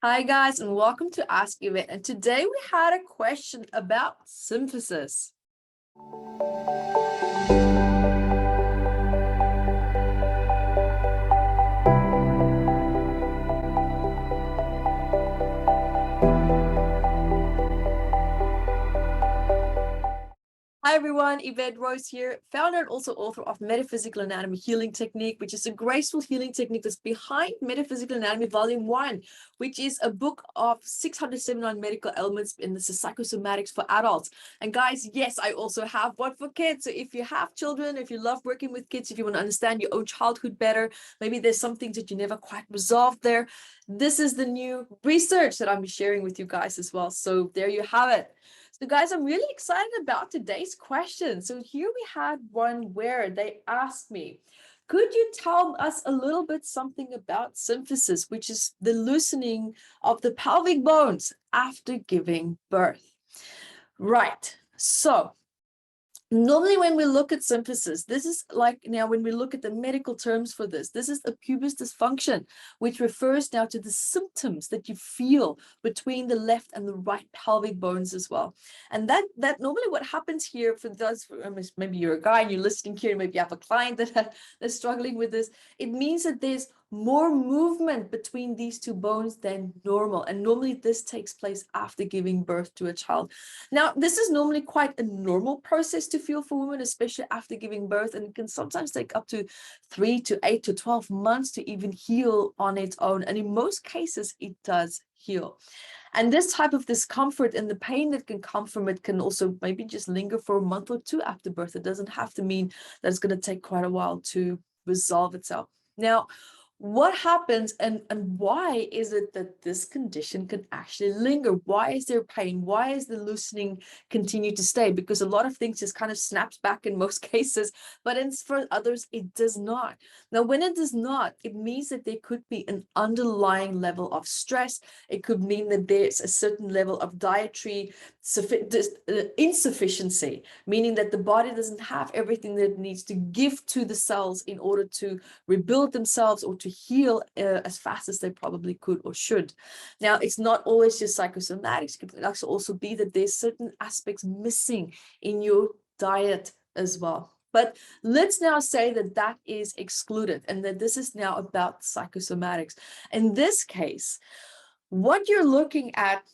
Hi guys, and welcome to Ask Evette. And today we had a question about symphysis. Hi everyone, Evette Rose here, founder and also author of Metaphysical Anatomy Healing Technique, which is a graceful healing technique that's behind Metaphysical Anatomy Volume 1, which is a book of 679 medical elements, and this is Psychosomatics for adults. And guys, yes, I also have one for kids. So if you have children, if you love working with kids, if you want to understand your own childhood better, maybe there's some things that you never quite resolved there, this is the new research that I'm sharing with you guys as well. So there you have it. So guys, I'm really excited about today's question. So here we had one where they asked me, could you tell us a little bit something about symphysis, which is the loosening of the pelvic bones after giving birth? Right. So normally when we look at symphysis, this is like now when we look at the medical terms for this is a pubis dysfunction, which refers now to the symptoms that you feel between the left and the right pelvic bones as well. And that normally what happens here for those, maybe you're a guy and you're listening here, maybe you have a client that's struggling with this, it means that there's more movement between these two bones than normal. And normally this takes place after giving birth to a child. Now, this is normally quite a normal process to feel for women, especially after giving birth, and it can sometimes take up to 3 to 8 to 12 months to even heal on its own. And in most cases, it does heal. And this type of discomfort and the pain that can come from it can also maybe just linger for a month or two after birth. It doesn't have to mean that it's going to take quite a while to resolve itself. Now, what happens and why is it that this condition can actually linger? Why is there pain? Why is the loosening continue to stay? Because a lot of things just kind of snaps back in most cases, but for others, it does not. Now, when it does not, it means that there could be an underlying level of stress. It could mean that there's a certain level of dietary insufficiency, meaning that the body doesn't have everything that it needs to give to the cells in order to rebuild themselves or to heal as fast as they probably could or should. Now, it's not always just psychosomatics. It could also be that there's certain aspects missing in your diet as well. But let's now say that that is excluded and that this is now about psychosomatics. In this case, what you're looking at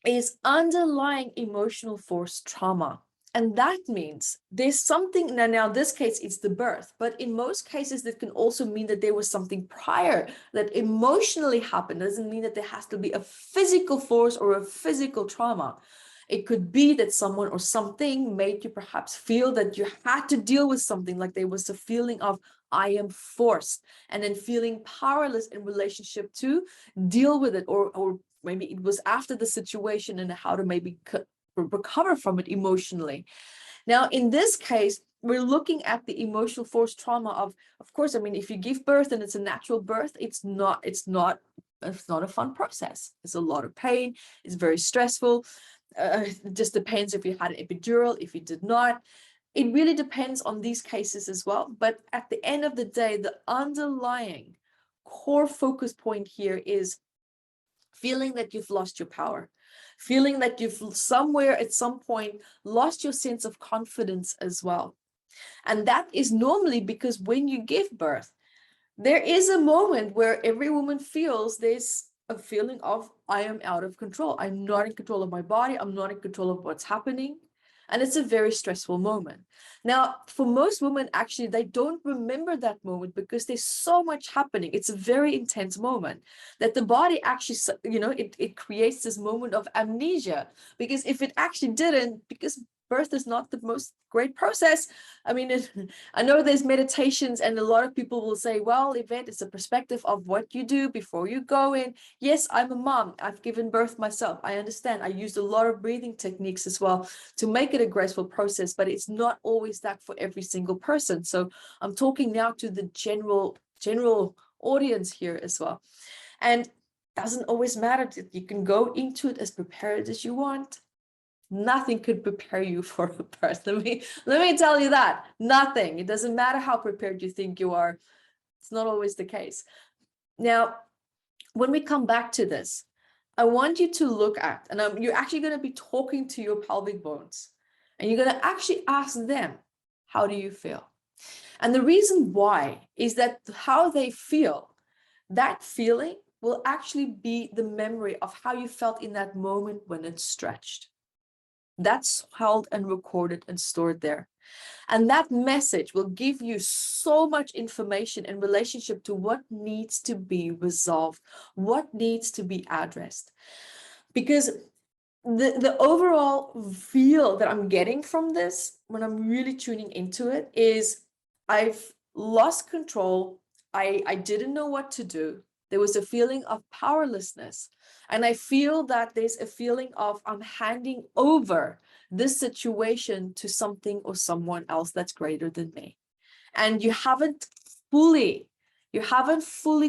is underlying emotional force trauma. And that means there's something, now in this case, it's the birth, but in most cases, that can also mean that there was something prior that emotionally happened. It doesn't mean that there has to be a physical force or a physical trauma. It could be that someone or something made you perhaps feel that you had to deal with something, like there was a feeling of, I am forced, and then feeling powerless in relationship to deal with it, or maybe it was after the situation and how to maybe recover from it emotionally. Now, in this case, we're looking at the emotional force trauma of course, I mean, if you give birth and it's a natural birth, it's not a fun process. It's a lot of pain. It's very stressful. It just depends if you had an epidural, if you did not. It really depends on these cases as well. But at the end of the day, the underlying core focus point here is feeling that you've lost your power, feeling that you've somewhere at some point lost your sense of confidence as well. And that is normally because when you give birth, there is a moment where every woman feels there's a feeling of, I am out of control. I'm not in control of my body. I'm not in control of what's happening. And it's a very stressful moment. Now, for most women, actually, they don't remember that moment because there's so much happening. It's a very intense moment that the body actually, it creates this moment of amnesia. Because if it actually didn't, because birth is not the most great process. I mean, I know there's meditations and a lot of people will say, well, Evette, it's a perspective of what you do before you go in. Yes, I'm a mom. I've given birth myself. I understand. I used a lot of breathing techniques as well to make it a graceful process, but it's not always that for every single person. So I'm talking now to the general audience here as well. And it doesn't always matter that you can go into it as prepared as you want. Nothing could prepare you for a birth. Let me tell you that. Nothing. It doesn't matter how prepared you think you are. It's not always the case. Now, when we come back to this, I want you to look at, and you're actually going to be talking to your pelvic bones, and you're going to actually ask them, how do you feel? And the reason why is that how they feel, that feeling will actually be the memory of how you felt in that moment when it's stretched. That's held and recorded and stored there. And that message will give you so much information in relationship to what needs to be resolved, what needs to be addressed. Because the overall feel that I'm getting from this, when I'm really tuning into it, is I've lost control. I didn't know what to do. There was a feeling of powerlessness. And I feel that there's a feeling of I'm handing over this situation to something or someone else that's greater than me. And you haven't fully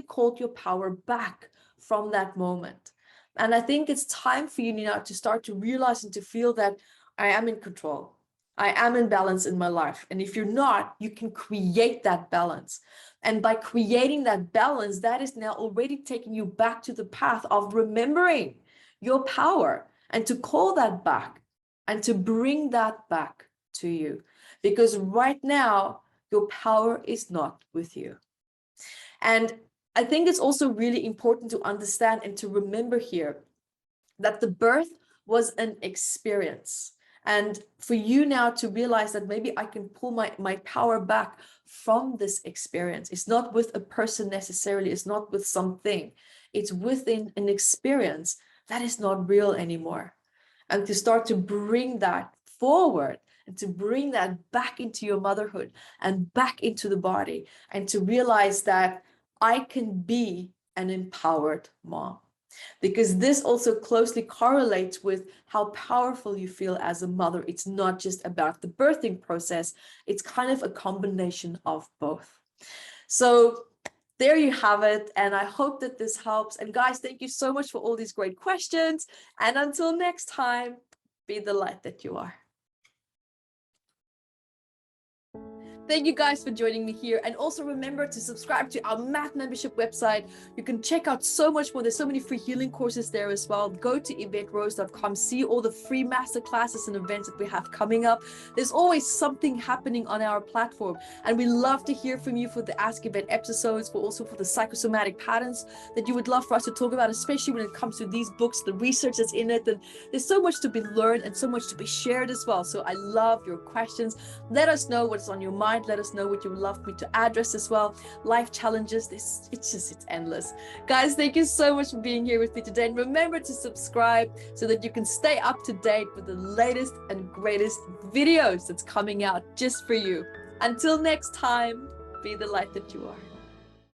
called your power back from that moment. And I think it's time for you now to start to realize and to feel that I am in control. I am in balance in my life. And if you're not, you can create that balance. And by creating that balance, that is now already taking you back to the path of remembering your power and to call that back and to bring that back to you. Because right now, your power is not with you. And I think it's also really important to understand and to remember here that the birth was an experience. And for you now to realize that maybe I can pull my power back from this experience. It's not with a person necessarily. It's not with something. It's within an experience that is not real anymore. And to start to bring that forward and to bring that back into your motherhood and back into the body and to realize that I can be an empowered mom. Because this also closely correlates with how powerful you feel as a mother. It's not just about the birthing process. It's kind of a combination of both. So there you have it. And I hope that this helps. And guys, thank you so much for all these great questions. And until next time, be the light that you are. Thank you guys for joining me here. And also remember to subscribe to our math membership website. You can check out so much more. There's so many free healing courses there as well. Go to evetterose.com, see all the free masterclasses and events that we have coming up. There's always something happening on our platform. And we love to hear from you for the Ask Evette episodes, but also for the psychosomatic patterns that you would love for us to talk about, especially when it comes to these books, the research that's in it. And there's so much to be learned and so much to be shared as well. So I love your questions. Let us know what's on your mind. Let us know what you would love me to address as well. Life challenges, it's endless. Guys, thank you so much for being here with me today. And remember to subscribe so that you can stay up to date with the latest and greatest videos that's coming out just for you. Until next time, be the light that you are.